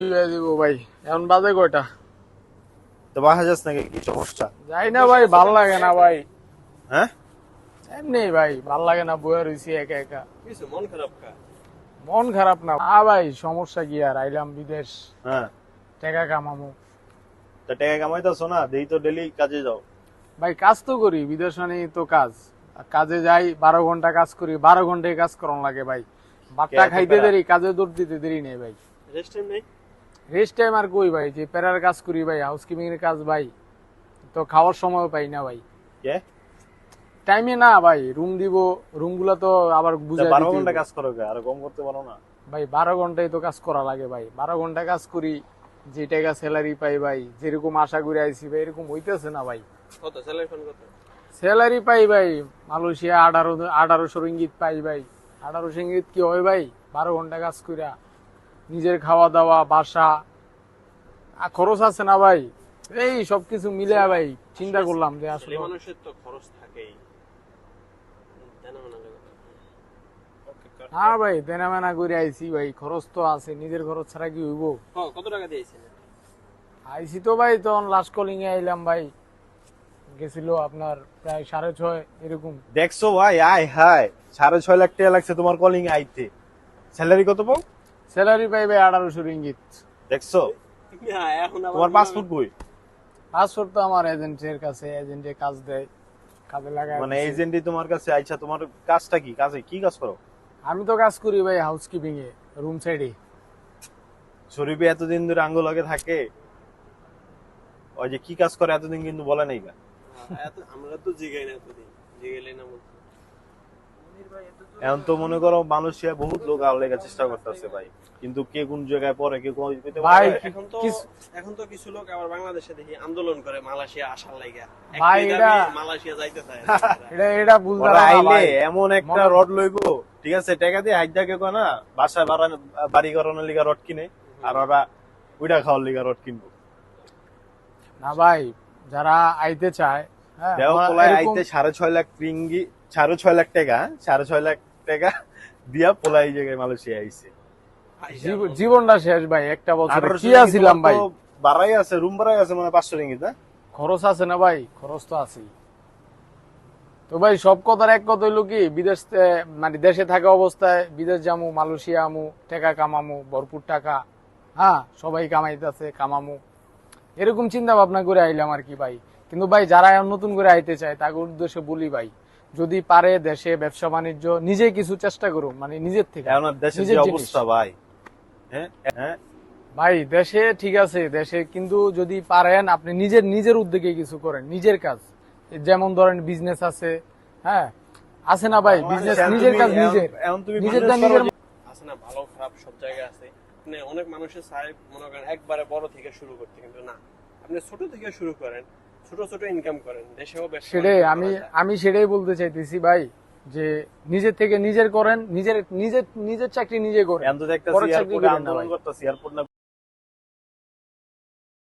দিব ভাই। এখন বাজে কয়টা? তো বাসা যাস নাকি, কি সমস্যা? যাই না ভাই, ভাল লাগে না ভাই। হ্যাঁ, এমনি ভাই ভাল লাগে না, বয়ে রয়েছি একা একা। কিছু মন খারাপ কা? মন খারাপ না ভাই, সমস্যা কি আর, আইলাম বিদেশ, হ্যাঁ। টাকা কামামু। তা টাকা কামাইতেছো না, দেই তো ডেলি কাজে যাও। ভাই কাজ তো করি, বিদেশ মানে তো কাজ। আর কাজে যাই, 12 ঘন্টা কাজ করি, 12 ঘন্টায় কাজ করানো লাগে ভাই। ভাতটা এত খাইতে প্যারা? দেরি, কাজে দৌড় দিতে দেরি নেই ভাই। রেস্ট টাইম নেই? রেস্ট টাইম আর কই ভাই, যে প্যারার কাজ করি ভাই, হাউসকিপিং এর কাজ ভাই, তো খাওয়ার সময় পাই না ভাই। কে? টাইমে না ভাই, রুম দিব, রুম গুলা তো আবার তা বুঝাই 12 দিতে ঘন্টা হইবো। কাজ করো কে? আর কম করতে পারো না? ভাই 12 ঘন্টায় তো কাজ করা লাগে ভাই, 12 ঘন্টা কাজ করি, যে টাকা স্যালারি পাই ভাই, যেরকম আশা করে আইছি ভাই এরকম হইতেছে না ভাই। কত স্যালারি ফান্ড কত? স্যালারি পাই ভাই মালয়েশিয়া 1800 রিঙ্গিত পাই ভাই। 1800 রিঙ্গিত কি হয় ভাই, 12 ঘন্টা কাজ কইরা, নিজের খাওয়া দাওয়া, বাসা, খরচ আছে না ভাই। এই সবকিছু মিলে ভাই চিন্তা করলাম যে আসলে ছেলে মানুষের তো খরচ থাকেই, জানো না? হ্যাঁ ভাই, দেনা মেনা করে আইছি ভাই, খরচ তো আছে, নিজের খরচ ছাড়া কি হইব। কত টাকা দিয়েছেন? আইছি তো ভাই, তখন লাস্ট কলিং এ আইলাম ভাই, গেছিল আপনার প্রায় 6.5 এরকম। দেখছো ভাই, আয় হায়, 6.5 লাখ টাকা লাগছে তোমার কলিং আইতে। স্যালারি কত পাও? স্যালারি পাই ভাই 1800 রিঙ্গিত। দেখছো? হ্যাঁ, এখন আবার তোমার পাসপোর্ট কই? পাসপোর্ট তো আমার এজেন্টের কাছে, এজেন্টে কাজ দেয়, কাজে লাগায় মানে দিছে। এজেন্টই তোমার কাছে আইছা, তোমার কাজটা কি? কাজে কি কাজ করো? আমি তো কাজ করি ভাই হাউসকিপিং এ, রুম সাইডে। শরীফে এতদিন ধরে আঙ্গুলকে থাকে, ওই যে কি কাজ করে এতদিন কিন্তু বলে নাই গা। আমরা তো জিগাই না, এতদিন জিগাইলে না বলতে। এখন তো মনে করো মালয়েশিয়া বহুত লোক আওয়ার লেগে চেষ্টা করতেছে ভাই, কিন্তু কে কোন জায়গায় পড়ে, কে কোন পেতে ভাই, পারে। এখন তো কিছু লোক আবার বাংলাদেশে দেখি আন্দোলন করে মালয়েশিয়া আসার লাগা। ভাই, মালয়েশিয়া যাইতে চায় এটা ভুল ওরা ধারণা আইলে ভাই। এমন একটা রড লইবো, ঠিক আছে, টাকা দিয়ে হাইজা কে কয় না, বাসায় বাড়ি করানোর লিগা রড কিনে, আর ওরা উইডা খাওয়ার লিগা রড কিনবো। না ভাই, যারা আইতে চায়, হ্যাঁ, দেও ওরা পোলায় এরকম- আইতে 6.5 লাখ রিঙ্গি, 6.5 লাখ টাকা, 6.5 লাখ টাকা দিয়া পোলাই এই জায়গায় মালয়েশিয়া আইছে। জীবনটা শেষ ভাই, একটা বছর 1800 কি রিঙ্গি আছিলাম তোমার ভাই। তো বাড়াই আছে, রুম বাড়াই আছে মানে 500 রিঙ্গি, না? খরচ আছে না ভাই, খরচ তো আছেই। তো ভাই সব কথার এক কথা হইলো কি, বিদেশ মানে দেশে থাকা অবস্থায় বিদেশ যামু, মালয়েশিয়া আমু, টাকা কামামু, ভরপুর টাকা, হ্যাঁ সবাই কামাইতেছে, কামামু, এরকম চিন্তা ভাবনা করে আইলাম আর কি ভাই। কিন্তু ভাই যারা এখন নতুন করে আইতে চায় তাদের উদ্দেশ্যে বলি ভাই, যদি পারে দেশে ব্যবসা বাণিজ্য নিজে কিছু চেষ্টা করুন, মানে নিজের থেকে, এখন আর দেশের যে নিজের জিনিস। অবস্থা ভাই, হ্যাঁ হ্যাঁ, ভাই দেশে ঠিক আছে, দেশে কিন্তু যদি পারেন আপনি নিজের নিজের উদ্যোগে কিছু করেন, নিজের কাজ, যেমন ধরেন বিজনেস আছে, হ্যাঁ আছে না ভাই, বিজনেস এখন নিজের তুমি- কাজ নিজের, এখন তুমি নিজেরটা business করো নিজের। আছে না, ভালো খারাপ সব জায়গায় আছে। মানে অনেক মানুষের চায় মনে করেন একবারে বড় থেকে শুরু করতে, কিন্তু না, আপনি ছোট থেকে শুরু করেন, ছোট ছোট ইনকাম করেন, দেশেও ব্যবসা সেটাই বাণিজ্য আমি করা যায়। আমি সেটাই বলতে চাইতেছি ভাই, যে নিজের থেকে নিজের করেন, নিজের নিজের নিজের চাকরি নিজে করেন, এখন তো দেখতেছি পরের চাকরি এয়ারপোর্টে করেন না আন্দোলন ভাই। করতেছি, এয়ারপোর্ট না